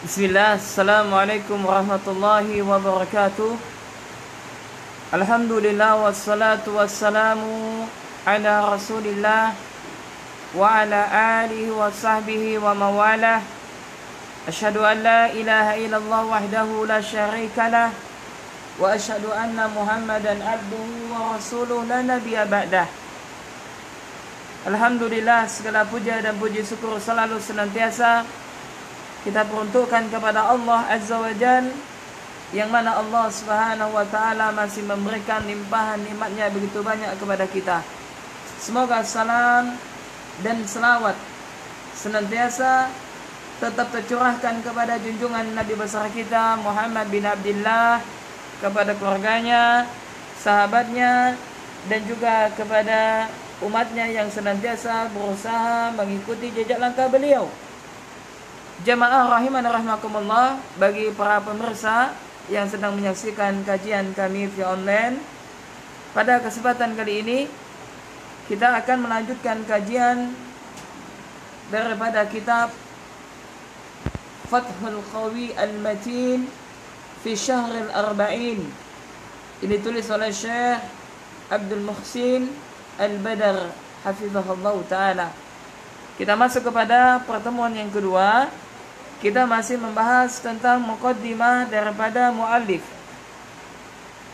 Bismillah, Assalamualaikum warahmatullahi wabarakatuh. Alhamdulillah wassalatu wassalamu ala rasulillah wa ala alihi wa sahbihi wa mawalah. Asyhadu an la ilaha illallah wahdahu la syarika lah wa asyhadu anna Muhammadan abduhu wa rasuluh la nabiyya ba'dah. Alhamdulillah, segala puja dan puji syukur selalu senantiasa kita peruntukkan kepada Allah Azza wa Jal, yang mana Allah Subhanahu wa Ta'ala masih memberikan limpahan nikmatnya begitu banyak kepada kita. Semoga salam dan selawat senantiasa tetap tercurahkan kepada junjungan Nabi besar kita Muhammad bin Abdullah, kepada keluarganya, sahabatnya, dan juga kepada umatnya yang senantiasa berusaha mengikuti jejak langkah beliau. Jamaah rahiman rahimakumullah, bagi para pemirsa yang sedang menyaksikan kajian kami via online, pada kesempatan kali ini kita akan melanjutkan kajian daripada kitab Fathul Qawi Al-Matin fi Syahril Arba'in. Ini tulis oleh Syekh Abdul Muhsin Al-Badar hafizahullah ta'ala. Kita masuk kepada pertemuan yang kedua. Kita masih membahas tentang muqaddimah daripada muallif.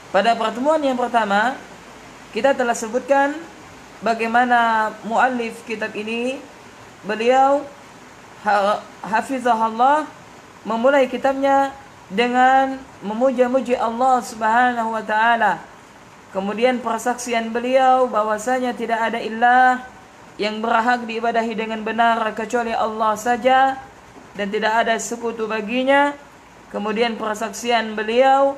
Pada pertemuan yang pertama, kita telah sebutkan bagaimana muallif kitab ini, beliau hafizahullah, memulai kitabnya dengan memuja-muji Allah Subhanahu wa Ta'ala. Kemudian persaksian beliau bahwasanya tidak ada ilah yang berhak diibadahi dengan benar kecuali Allah saja, dan tidak ada sekutu baginya. Kemudian persaksian beliau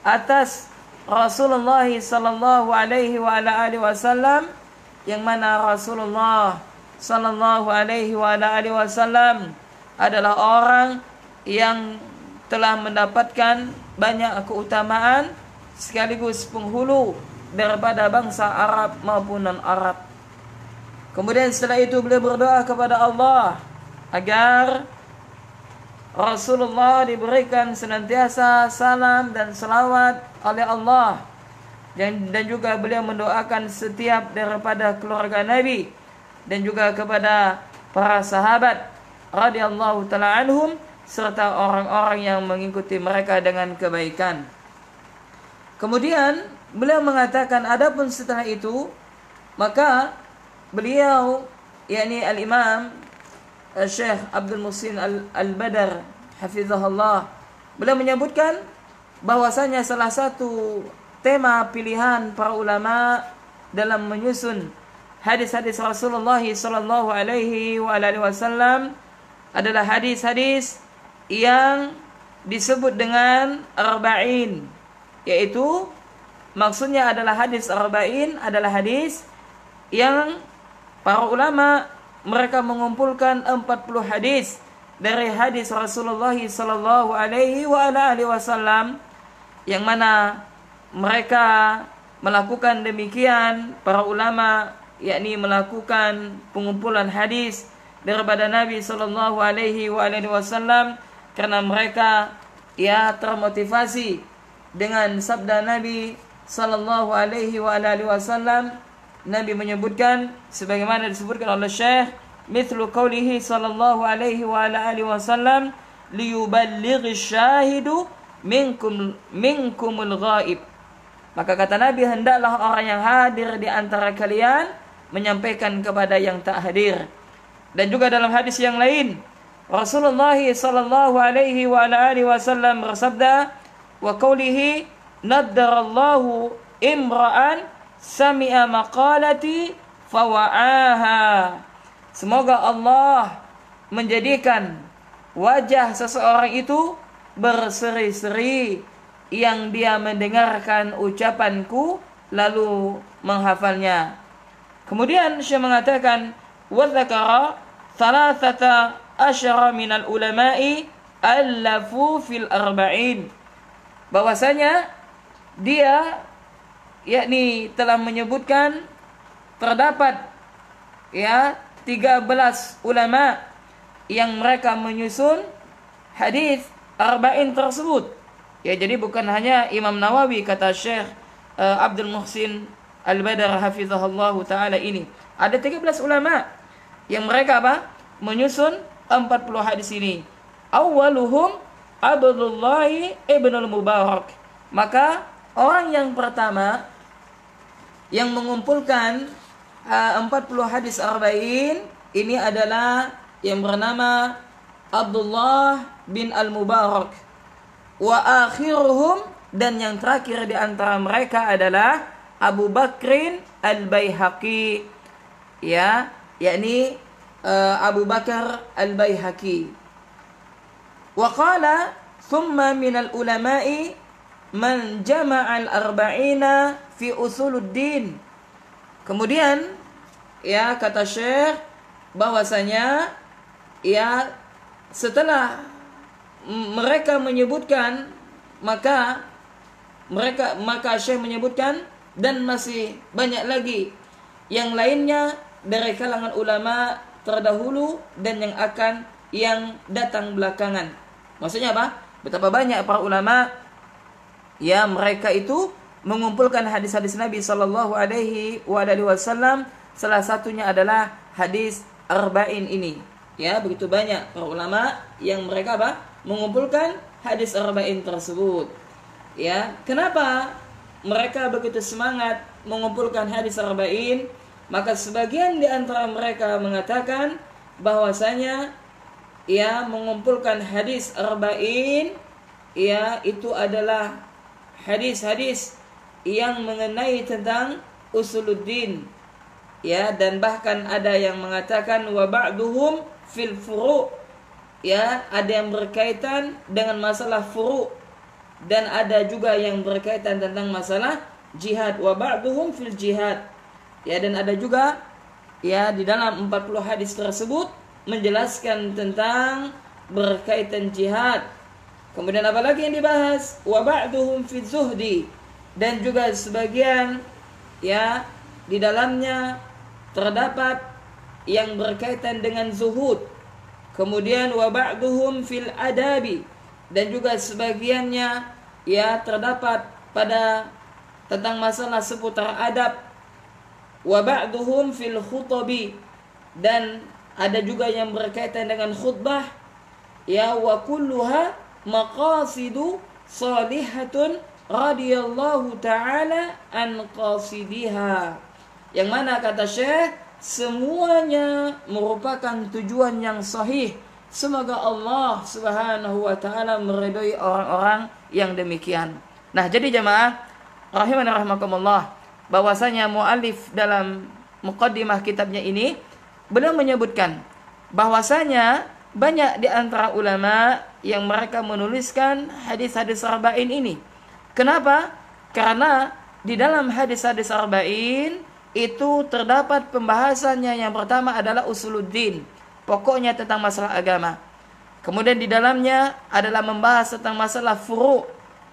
atas Rasulullah sallallahu alaihi wa ala alihi wasallam, yang mana Rasulullah sallallahu alaihi wa ala alihi wasallam adalah orang yang telah mendapatkan banyak keutamaan sekaligus penghulu daripada bangsa Arab maupun non-Arab. Kemudian setelah itu beliau berdoa kepada Allah agar Rasulullah diberikan senantiasa salam dan salawat oleh Allah, dan juga beliau mendoakan setiap daripada keluarga Nabi dan juga kepada para sahabat radhiyallahu ta'ala anhum, serta orang-orang yang mengikuti mereka dengan kebaikan. Kemudian beliau mengatakan, adapun setelah itu maka beliau, yakni al-Imam Syekh Abdul Muhsin Al-Badar hafizahullah, beliau menyebutkan bahwasanya salah satu tema pilihan para ulama dalam menyusun hadis-hadis Rasulullah sallallahu alaihi wasallam adalah hadis-hadis yang disebut dengan arba'in, yaitu maksudnya adalah hadis arba'in adalah hadis yang para ulama mereka mengumpulkan 40 hadis dari hadis Rasulullah sallallahu alaihi wasallam, yang mana mereka melakukan demikian, para ulama, yakni melakukan pengumpulan hadis daripada Nabi sallallahu alaihi wasallam, karena mereka termotivasi dengan sabda Nabi sallallahu alaihi wasallam. Nabi menyebutkan sebagaimana disebutkan oleh Syekh, mithlu qawlihi sallallahu alaihi wasallam, liyuballighi syahidu minkumul ghaib. Maka kata Nabi, hendaklah orang yang hadir di antara kalian menyampaikan kepada yang tak hadir. Dan juga dalam hadis yang lain, Rasulullah sallallahu alaihi wasallam bersabda, wa qawlihi naddarallahu imra'an sami'a maqalati fawa'aha. Semoga Allah menjadikan wajah seseorang itu berseri-seri yang dia mendengarkan ucapanku lalu menghafalnya. Kemudian Syekh mengatakan, wa dzakara thalathata asyara minal ulama'i allafu fil arba'in, bahwasanya dia yakni telah menyebutkan terdapat 13 ulama yang mereka menyusun hadis arba'in tersebut. Ya, jadi bukan hanya Imam Nawawi, kata Syekh Abdul Muhsin Al-Badar hafizahullah taala ini. Ada 13 ulama yang mereka menyusun 40 hadis ini. Awwaluhum Abdullah ibn al-Mubarak. Maka orang yang pertama yang mengumpulkan 40 hadis arba'in ini adalah yang bernama Abdullah bin al-Mubarak. Wa akhiruhum, dan yang terakhir di antara mereka adalah Abu Bakrin al-Baihaqi, ya, yakni Abu Bakar al-Baihaqi. Wa qala thumma min al-ulama'i man jama'a al-arba'ina fi usuluddin. Kemudian ya kata Syekh bahwasanya ya setelah mereka menyebutkan maka Syekh menyebutkan dan masih banyak lagi yang lainnya dari kalangan ulama terdahulu dan yang datang belakangan. Maksudnya apa? Betapa banyak para ulama ya mereka itu mengumpulkan hadis-hadis Nabi sallallahu alaihi wasallam, salah satunya adalah hadis arba'in ini. Ya, begitu banyak para ulama yang mereka mengumpulkan hadis arba'in tersebut. Ya, kenapa mereka begitu semangat mengumpulkan hadis arba'in? Maka sebagian di antara mereka mengatakan bahwasanya ya mengumpulkan hadis arba'in ya itu adalah hadis-hadis yang mengenai tentang usuluddin, ya, dan bahkan ada yang mengatakan wa ba'duhum fil furu', ya, ada yang berkaitan dengan masalah furu', dan ada juga yang berkaitan tentang masalah jihad, wa ba'duhum fil jihad, ya, dan ada juga ya di dalam 40 hadis tersebut menjelaskan tentang berkaitan jihad. Kemudian apa lagi yang dibahas? Wa ba'duhum fi zuhdi, dan juga sebagian ya di dalamnya terdapat yang berkaitan dengan zuhud. Kemudian wa ba'duhum fil adabi, dan juga sebagiannya ya terdapat pada tentang masalah seputar adab. Wa ba'duhum fil khutabi, dan ada juga yang berkaitan dengan khutbah. Ya, wa kulluha maqasidu salihatun radhiyallahu ta'ala an qasidiha. Yang mana kata Syekh semuanya merupakan tujuan yang sahih. Semoga Allah Subhanahu wa taala meridhai orang-orang yang demikian. Nah, jadi jemaah rahimani rahimakumullah, bahwasanya muallif dalam muqaddimah kitabnya ini beliau menyebutkan bahwasanya banyak di antara ulama yang mereka menuliskan hadis-hadis arba'in ini. Kenapa? Karena di dalam hadis-hadis arba'in itu terdapat pembahasannya. Yang pertama adalah usuluddin, pokoknya tentang masalah agama. Kemudian di dalamnya adalah membahas tentang masalah furu',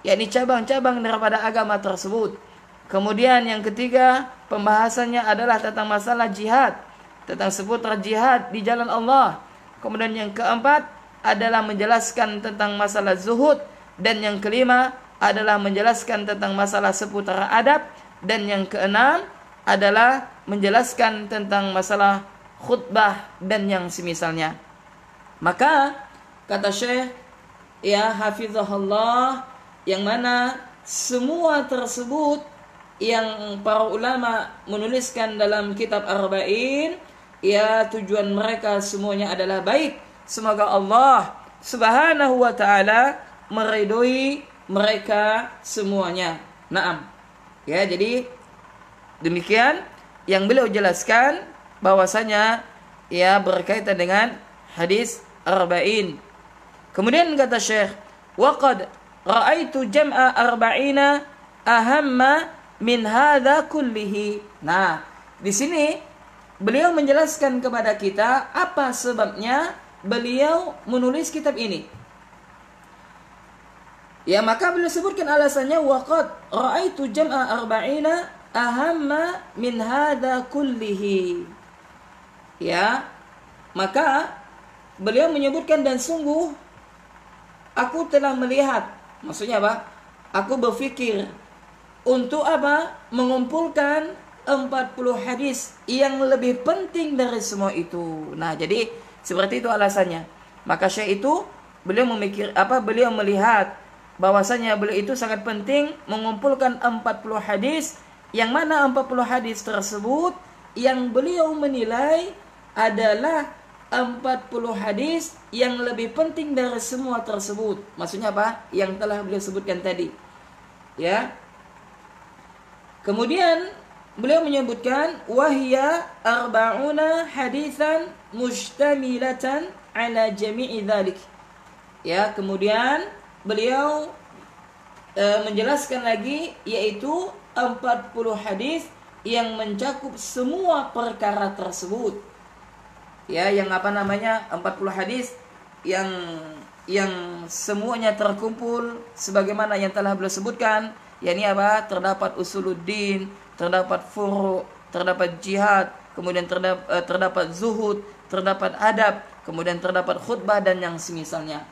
yakni cabang-cabang daripada agama tersebut. Kemudian yang ketiga, pembahasannya adalah tentang masalah jihad, tentang seputar jihad di jalan Allah. Kemudian yang keempat adalah menjelaskan tentang masalah zuhud, dan yang kelima adalah menjelaskan tentang masalah seputar adab, dan yang keenam adalah menjelaskan tentang masalah khutbah dan yang semisalnya. Maka kata Syekh ya hafizahullah, yang mana semua tersebut yang para ulama menuliskan dalam kitab arba'in, ya tujuan mereka semuanya adalah baik. Semoga Allah Subhanahu wa taala meridhoi mereka semuanya. Naam. Ya, jadi demikian yang beliau jelaskan bahwasanya ya berkaitan dengan hadis arba'in. Kemudian kata Syekh, wa qad ra'aitu jam'a arba'ina ahamma min hadza kullihi. Nah, di sini beliau menjelaskan kepada kita apa sebabnya beliau menulis kitab ini. Ya, maka beliau sebutkan alasannya, wa qad ra'aitu jam'a arba'ina ahamma min hadza kullihi. Ya, maka beliau menyebutkan dan sungguh aku telah melihat, maksudnya apa? Aku berpikir untuk apa? Mengumpulkan 40 hadis yang lebih penting dari semua itu. Nah, jadi seperti itu alasannya. Maka Syekh itu beliau melihat bahwasanya beliau itu sangat penting mengumpulkan 40 hadis, yang mana 40 hadis tersebut yang beliau menilai adalah 40 hadis yang lebih penting dari semua tersebut. Maksudnya apa? Yang telah beliau sebutkan tadi. Ya. Kemudian beliau menyebutkan wahya arba'una hadisan mustamilatan ala jami'i dzalik. Ya, kemudian beliau menjelaskan lagi, yaitu 40 hadis yang mencakup semua perkara tersebut. Ya, yang 40 hadis yang semuanya terkumpul sebagaimana yang telah beliau sebutkan, yakni apa? Terdapat usuluddin, terdapat furu', terdapat jihad, kemudian terdapat zuhud, terdapat adab, kemudian terdapat khutbah dan yang semisalnya.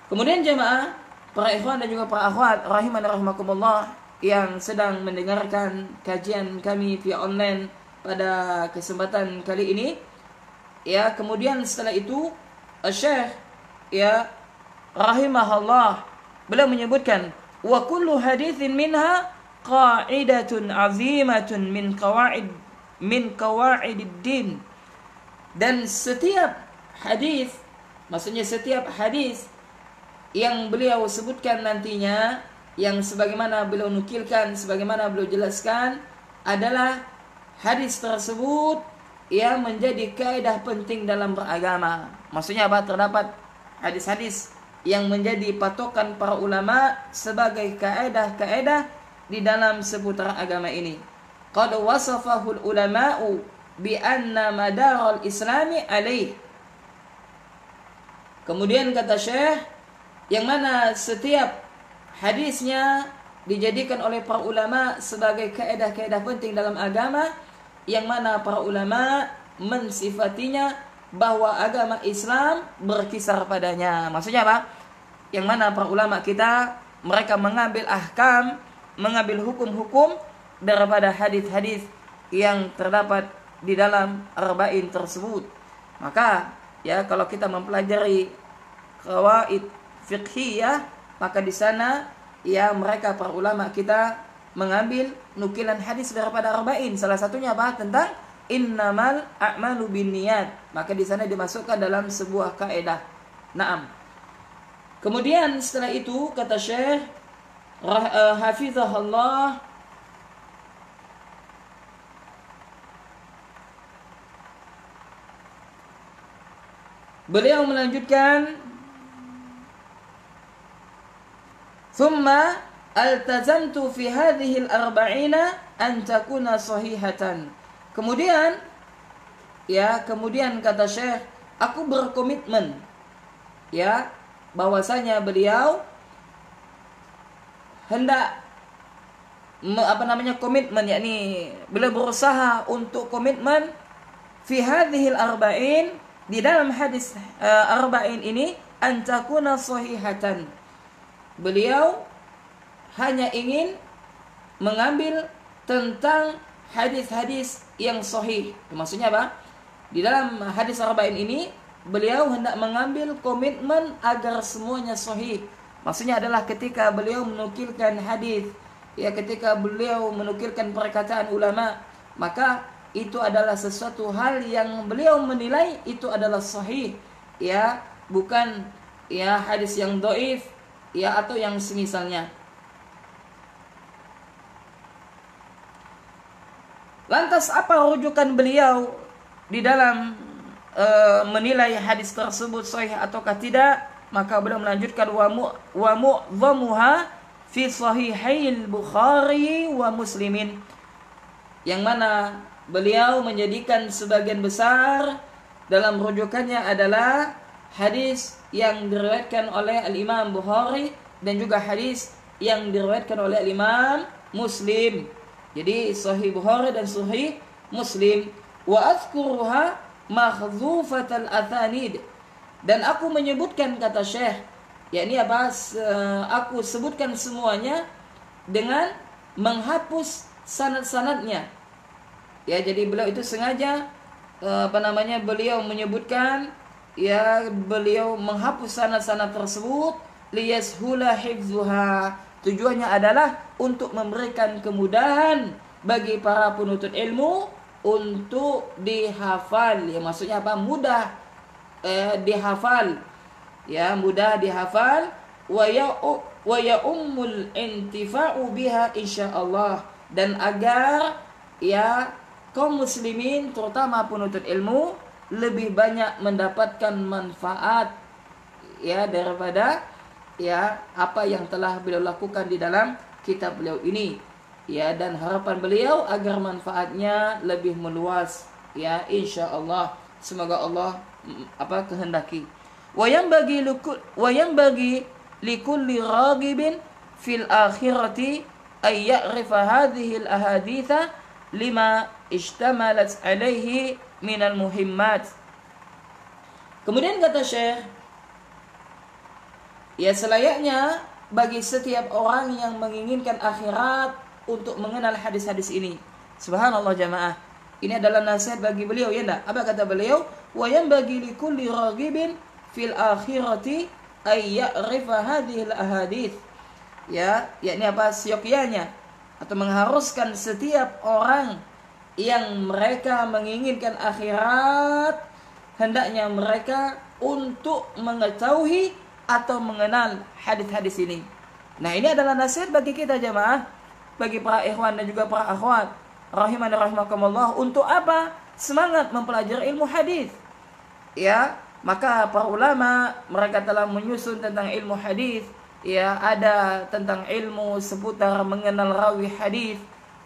Kemudian jemaah, para ikhwan dan juga para akhwat rahiman rahimakumullah yang sedang mendengarkan kajian kami via online pada kesempatan kali ini, ya, kemudian setelah itu Syekh, ya, rahimahullah, beliau menyebutkan wa kullu haditsin minha qa'idatun 'azimatun min qawaidid din. Dan setiap hadis, maksudnya setiap hadis yang beliau sebutkan nantinya, yang sebagaimana beliau nukilkan, sebagaimana beliau jelaskan, adalah hadis tersebut yang menjadi kaidah penting dalam beragama. Maksudnya apa? Terdapat hadis-hadis yang menjadi patokan para ulama sebagai kaidah-kaidah di dalam seputar agama ini. Qad wasafahul ulama'u bi anna madaral islami alaih. Kemudian kata Syekh, yang mana setiap hadisnya dijadikan oleh para ulama sebagai kaidah-kaidah penting dalam agama, yang mana para ulama mensifatinya bahwa agama Islam berkisar padanya. Maksudnya apa? Yang mana para ulama kita, mereka mengambil ahkam, mengambil hukum-hukum daripada hadis-hadis yang terdapat di dalam arba'in tersebut. Maka ya, kalau kita mempelajari qawaid fiqhiyah, maka di sana ya mereka para ulama kita mengambil nukilan hadis daripada arba'in. Salah satunya apa? Tentang innamal a'malu binniyat. Maka di sana dimasukkan dalam sebuah kaidah. Naam. Kemudian setelah itu kata Syekh hafizahullah, beliau melanjutkan, thumma altazamtu fi hadhihi al-arba'ina an takuna sahihatan. Kemudian kata Syekh, aku berkomitmen, ya, bahwasanya beliau hendak komitmen, yakni beliau berusaha untuk komitmen fi hadhihi al-arba'in, di dalam hadis arba'in ini, an takuna sahihatan. Beliau hanya ingin mengambil tentang hadis-hadis yang sahih. Maksudnya apa? Di dalam hadis arba'in ini beliau hendak mengambil komitmen agar semuanya sahih. Maksudnya adalah ketika beliau menukilkan hadis, ya, ketika beliau menukilkan perkataan ulama, maka itu adalah sesuatu hal yang beliau menilai itu adalah sahih, ya, bukan ya hadis yang dhaif, ya, atau yang semisalnya. Lantas apa rujukan beliau di dalam menilai hadis tersebut sahih ataukah tidak? Maka beliau melanjutkan wa mu'dhamuha fi sahihail Bukhari wa Muslimin, yang mana beliau menjadikan sebagian besar dalam rujukannya adalah hadis yang diriwayatkan oleh al-Imam Bukhari dan juga hadis yang diriwayatkan oleh al-Imam Muslim. Jadi Sahih Bukhari dan Sahih Muslim. Wa azkuruha makhzufatal athanid, dan aku menyebutkan, kata Syekh, yakni apa? Aku sebutkan semuanya dengan menghapus sanad-sanadnya. Ya, jadi beliau itu sengaja beliau menyebutkan, ya, beliau menghapus sanad-sanad tersebut liyashula hifzuha. Tujuannya adalah untuk memberikan kemudahan bagi para penuntut ilmu untuk dihafal. Ya, maksudnya apa? Mudah dihafal. Ya, mudah dihafal wa ya'ummul intifa'u biha insyaallah, dan agar ya kaum muslimin terutama penuntut ilmu lebih banyak mendapatkan manfaat ya daripada ya apa yang telah beliau lakukan di dalam kitab beliau ini, ya, dan harapan beliau agar manfaatnya lebih meluas, ya, insyaallah. Semoga Allah kehendaki. Wayang bagi likulli ragibin fil akhirati ay ya'rifa hadhihi al ahaditha lima ishtamalat alaihi minal muhimmat. Kemudian kata Syekh, ya, selayaknya bagi setiap orang yang menginginkan akhirat untuk mengenal hadis-hadis ini. Subhanallah jamaah. Ini adalah nasihat bagi beliau, ya enggak? Apa kata beliau? Wa yanbaghi likulli raghibin fil akhirati ay ya'rifa hadhihi al-ahadits. Ya, yakni apa? Seyogyanya atau mengharuskan setiap orang yang mereka menginginkan akhirat, hendaknya mereka untuk mengetahui atau mengenal hadis-hadis ini. Nah, ini adalah nasihat bagi kita jamaah, bagi para ikhwan dan juga para akhwat rahimani rahimakumullah, untuk apa? Semangat mempelajari ilmu hadis. Ya, maka para ulama mereka telah menyusun tentang ilmu hadis. Ya, ada tentang ilmu seputar mengenal rawi hadis.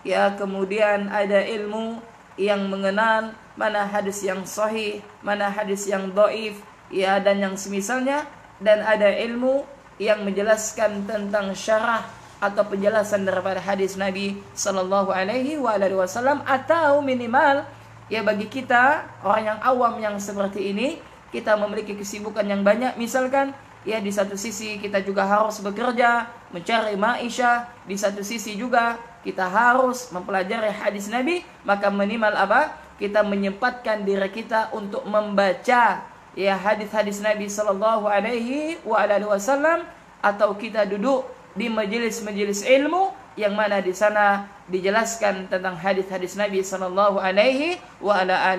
Ya, kemudian ada ilmu yang mengenal mana hadis yang sahih, mana hadis yang dhaif, ya, dan yang semisalnya. Dan ada ilmu yang menjelaskan tentang syarah atau penjelasan daripada hadis Nabi sallallahu alaihi wasallam, atau minimal ya bagi kita orang yang awam yang seperti ini, kita memiliki kesibukan yang banyak, misalkan ya di satu sisi kita juga harus bekerja mencari maisha, di satu sisi juga kita harus mempelajari hadis Nabi, maka minimal apa? Kita menyempatkan diri kita untuk membaca ya hadis-hadis Nabi sallallahu alaihi wasallam, atau kita duduk di majelis-majelis ilmu yang mana di sana dijelaskan tentang hadis-hadis Nabi sallallahu alaihi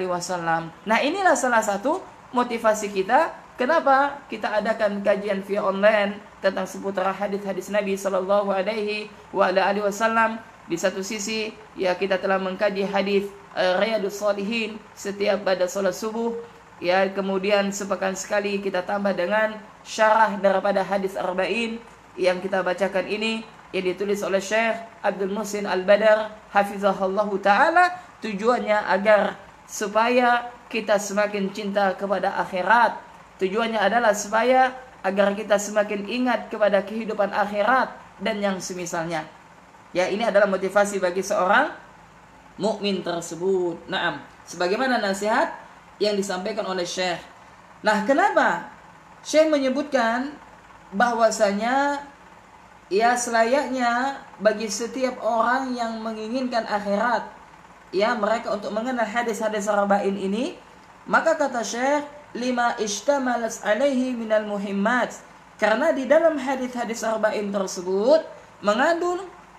wasallam. Nah, inilah salah satu motivasi kita kenapa kita adakan kajian via online tentang seputar hadis-hadis Nabi sallallahu alaihi wasallam. Di satu sisi ya kita telah mengkaji hadis Riyadhus Shalihin setiap pada salat subuh, ya, kemudian sepekan sekali kita tambah dengan syarah daripada hadis arba'in yang kita bacakan ini, yang ditulis oleh Syekh Abdul Muhsin Al-Badar hafizahullahu ta'ala. Tujuannya agar supaya kita semakin cinta kepada akhirat. Tujuannya adalah supaya agar kita semakin ingat kepada kehidupan akhirat dan yang semisalnya. Ya, ini adalah motivasi bagi seorang mukmin tersebut. Naam, sebagaimana nasihat yang disampaikan oleh Syekh. Nah, kenapa Syekh menyebutkan bahwasanya ya selayaknya bagi setiap orang yang menginginkan akhirat, ya, mereka untuk mengenal hadis-hadis arba'in ini, maka kata Syekh, lima ishtamalat alaihi minal muhimmat, karena di dalam hadis-hadis arba'in tersebut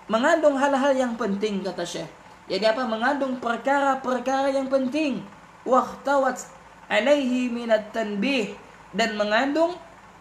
mengandung hal-hal yang penting, kata Syekh. Jadi apa? Mengandung perkara-perkara yang penting. Wahtawat alaihi minat tanbih, dan mengandung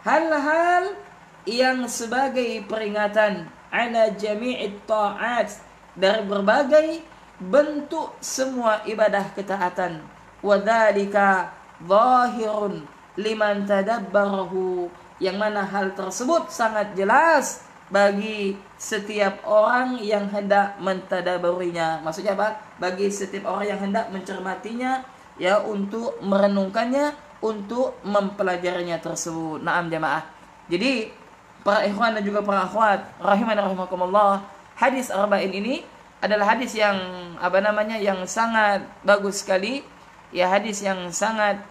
hal-hal yang sebagai peringatan ala jami'it ta'at, dari berbagai bentuk semua ibadah ketaatan. Wadzalika zahirun liman tadabbarahu, yang mana hal tersebut sangat jelas bagi setiap orang yang hendak mentadaburinya. Maksudnya apa? Bagi setiap orang yang hendak mencermatinya, ya, untuk merenungkannya, untuk mempelajarinya tersebut. Naam jamaah. Jadi para ikhwan dan juga para akhwat rahimani rahimakumullah, hadis arba'in ini adalah hadis yang yang sangat bagus sekali, ya, hadis yang sangat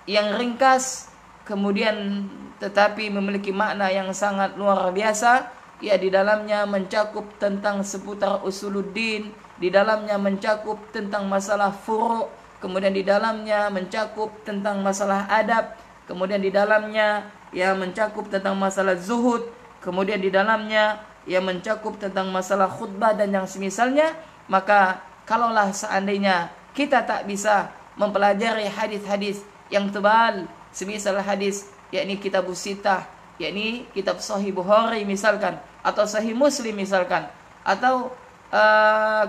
yang ringkas, kemudian tetapi memiliki makna yang sangat luar biasa. Ya, di dalamnya mencakup tentang seputar usuluddin, di dalamnya mencakup tentang masalah furu', kemudian di dalamnya mencakup tentang masalah adab, kemudian di dalamnya ya mencakup tentang masalah zuhud, kemudian di dalamnya ya mencakup tentang masalah khutbah dan yang semisalnya. Maka kalaulah seandainya kita tak bisa mempelajari hadis-hadis yang tebal semisal hadis yakni kitab Sitah, yakni kitab Sahih Bukhari misalkan, atau Sahih Muslim misalkan, atau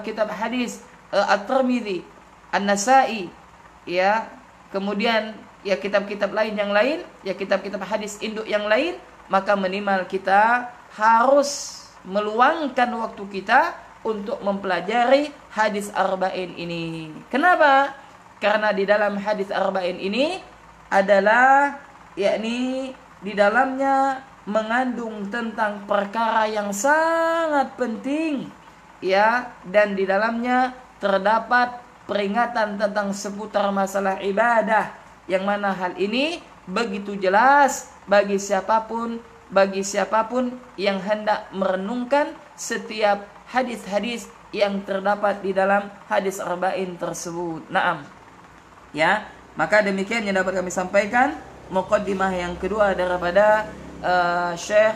kitab hadis At-Tirmidzi, An-Nasa'i, ya, kemudian ya kitab-kitab lain yang lain, ya kitab-kitab hadis induk yang lain, maka minimal kita harus meluangkan waktu kita untuk mempelajari hadis arba'in ini. Kenapa? Karena di dalam hadis arba'in ini adalah yakni di dalamnya mengandung tentang perkara yang sangat penting, ya, dan di dalamnya terdapat peringatan tentang seputar masalah ibadah, yang mana hal ini begitu jelas bagi siapapun yang hendak merenungkan setiap hadis-hadis yang terdapat di dalam hadis arba'in tersebut. Naam. Ya, maka demikian yang dapat kami sampaikan muqaddimah yang kedua daripada Syekh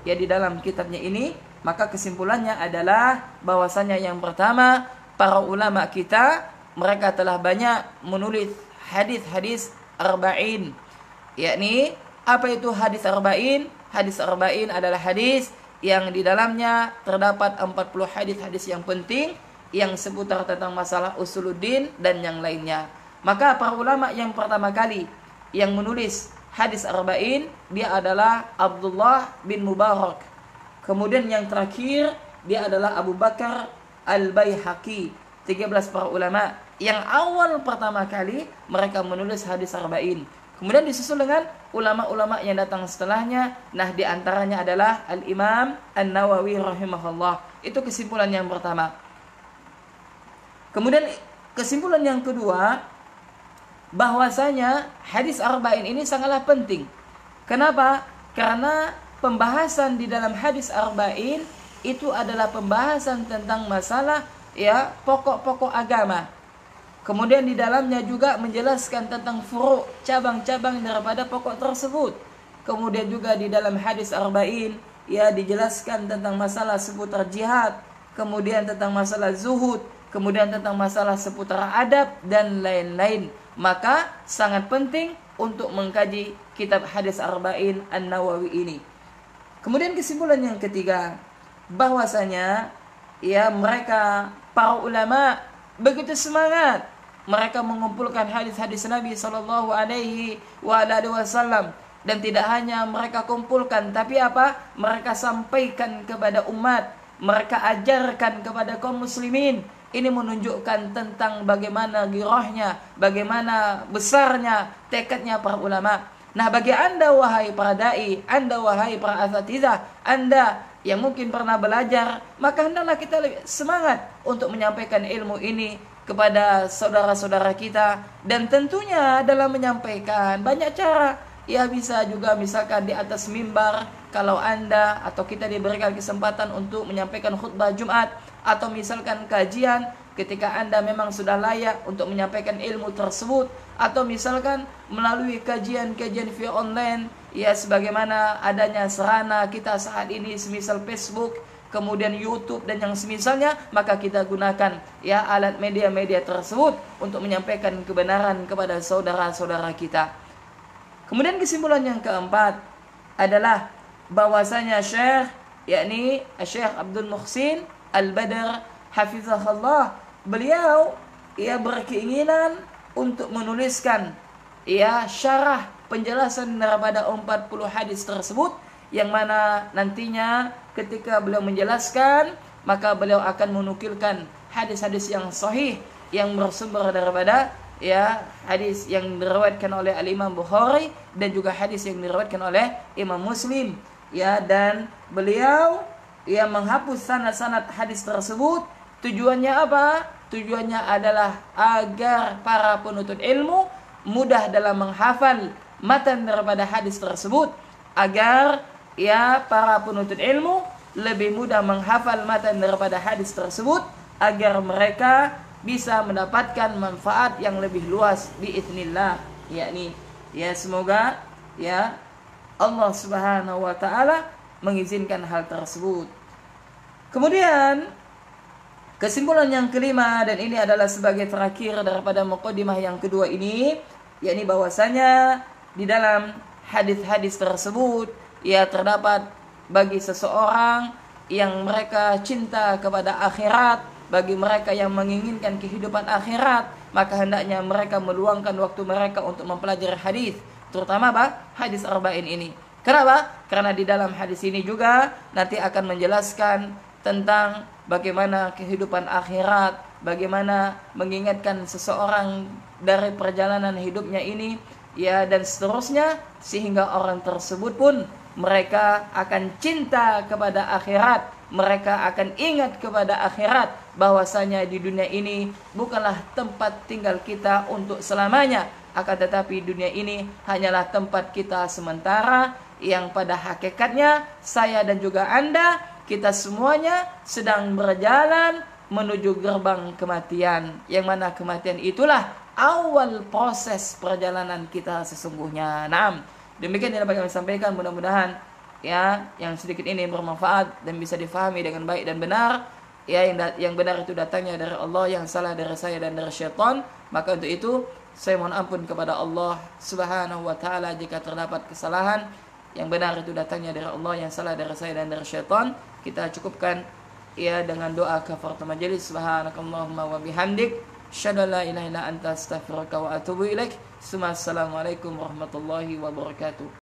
ya di dalam kitabnya ini. Maka kesimpulannya adalah bahwasanya yang pertama, para ulama kita mereka telah banyak menulis hadis-hadis arba'in. Yakni apa itu hadis arba'in? Hadis arba'in adalah hadis yang di dalamnya terdapat 40 hadis-hadis yang penting yang seputar tentang masalah usuluddin dan yang lainnya. Maka para ulama yang pertama kali yang menulis hadis arba'in dia adalah Abdullah bin Mubarak. Kemudian yang terakhir dia adalah Abu Bakar Al-Baihaqi. 13 para ulama yang awal pertama kali mereka menulis hadis arba'in. Kemudian disusul dengan ulama-ulama yang datang setelahnya. Nah, di antaranya adalah Al-Imam An-Nawawi rahimahullah. Itu kesimpulan yang pertama. Kemudian kesimpulan yang kedua, bahwasanya hadis arba'in ini sangatlah penting. Kenapa? Karena pembahasan di dalam hadis arba'in itu adalah pembahasan tentang masalah ya pokok-pokok agama. Kemudian di dalamnya juga menjelaskan tentang furu', cabang-cabang daripada pokok tersebut. Kemudian juga di dalam hadis arba'in ya dijelaskan tentang masalah seputar jihad, kemudian tentang masalah zuhud, kemudian tentang masalah seputar adab dan lain-lain. Maka sangat penting untuk mengkaji kitab hadis arba'in An-Nawawi ini. Kemudian kesimpulan yang ketiga, bahwasanya ya mereka para ulama begitu semangat mereka mengumpulkan hadis-hadis Nabi sallallahu alaihi wasallam, dan tidak hanya mereka kumpulkan tapi apa? Mereka sampaikan kepada umat, mereka ajarkan kepada kaum muslimin. Ini menunjukkan tentang bagaimana girahnya, bagaimana besarnya tekadnya para ulama. Nah, bagi Anda wahai para dai, Anda wahai para asatidzah, Anda yang mungkin pernah belajar, maka hendaklah kita lebih semangat untuk menyampaikan ilmu ini kepada saudara-saudara kita. Dan tentunya dalam menyampaikan banyak cara. Ya, bisa juga misalkan di atas mimbar kalau Anda atau kita diberikan kesempatan untuk menyampaikan khutbah Jumat, atau misalkan kajian ketika Anda memang sudah layak untuk menyampaikan ilmu tersebut, atau misalkan melalui kajian-kajian via online ya sebagaimana adanya sarana kita saat ini semisal Facebook, kemudian YouTube dan yang semisalnya, maka kita gunakan ya alat media-media tersebut untuk menyampaikan kebenaran kepada saudara-saudara kita. Kemudian kesimpulan yang keempat adalah bahwasanya Syekh yakni Syekh Abdul Muhsin Al-Badr hafizahullah, beliau ia berkeinginan untuk menuliskan ya syarah penjelasan daripada 40 hadis tersebut, yang mana nantinya ketika beliau menjelaskan maka beliau akan menukilkan hadis-hadis yang sahih yang bersumber daripada ya hadis yang diriwayatkan oleh Al-Imam Bukhari dan juga hadis yang diriwayatkan oleh Imam Muslim ya, dan beliau ya menghapus sanad-sanad hadis tersebut. Tujuannya apa? Tujuannya adalah agar para penuntut ilmu mudah dalam menghafal, matan daripada hadis tersebut agar ya para penuntut ilmu lebih mudah menghafal matan daripada hadis tersebut agar mereka bisa mendapatkan manfaat yang lebih luas biiznillah, yakni ya semoga ya Allah Subhanahu wa taala mengizinkan hal tersebut. Kemudian kesimpulan yang kelima, dan ini adalah sebagai terakhir daripada muqaddimah yang kedua ini, yakni bahwasanya di dalam hadis-hadis tersebut ya terdapat bagi seseorang yang mereka cinta kepada akhirat, bagi mereka yang menginginkan kehidupan akhirat, maka hendaknya mereka meluangkan waktu mereka untuk mempelajari hadis, terutama hadis arba'in ini. Kenapa? Karena di dalam hadis ini juga nanti akan menjelaskan tentang bagaimana kehidupan akhirat, bagaimana mengingatkan seseorang dari perjalanan hidupnya ini, ya dan seterusnya, sehingga orang tersebut pun mereka akan cinta kepada akhirat, mereka akan ingat kepada akhirat, bahwasanya di dunia ini bukanlah tempat tinggal kita untuk selamanya, akan tetapi dunia ini hanyalah tempat kita sementara, yang pada hakikatnya saya dan juga Anda, kita semuanya sedang berjalan menuju gerbang kematian, yang mana kematian itulah awal proses perjalanan kita sesungguhnya. Naam, demikian yang dapat kami sampaikan, mudah-mudahan ya yang sedikit ini bermanfaat dan bisa difahami dengan baik dan benar. Ya, yang benar itu datangnya dari Allah, yang salah dari saya dan dari syaitan. Maka untuk itu saya mohon ampun kepada Allah Subhanahu wa taala jika terdapat kesalahan. Yang benar itu datangnya dari Allah, yang salah dari saya dan dari syaitan. Kita cukupkan ya dengan doa kafaratul majelis. Subhanakallahumma wa bihamdik, asyhadu an la ilaha illa anta, astaghfiruka wa atubu ilaik. Assalamualaikum warahmatullahi wabarakatuh.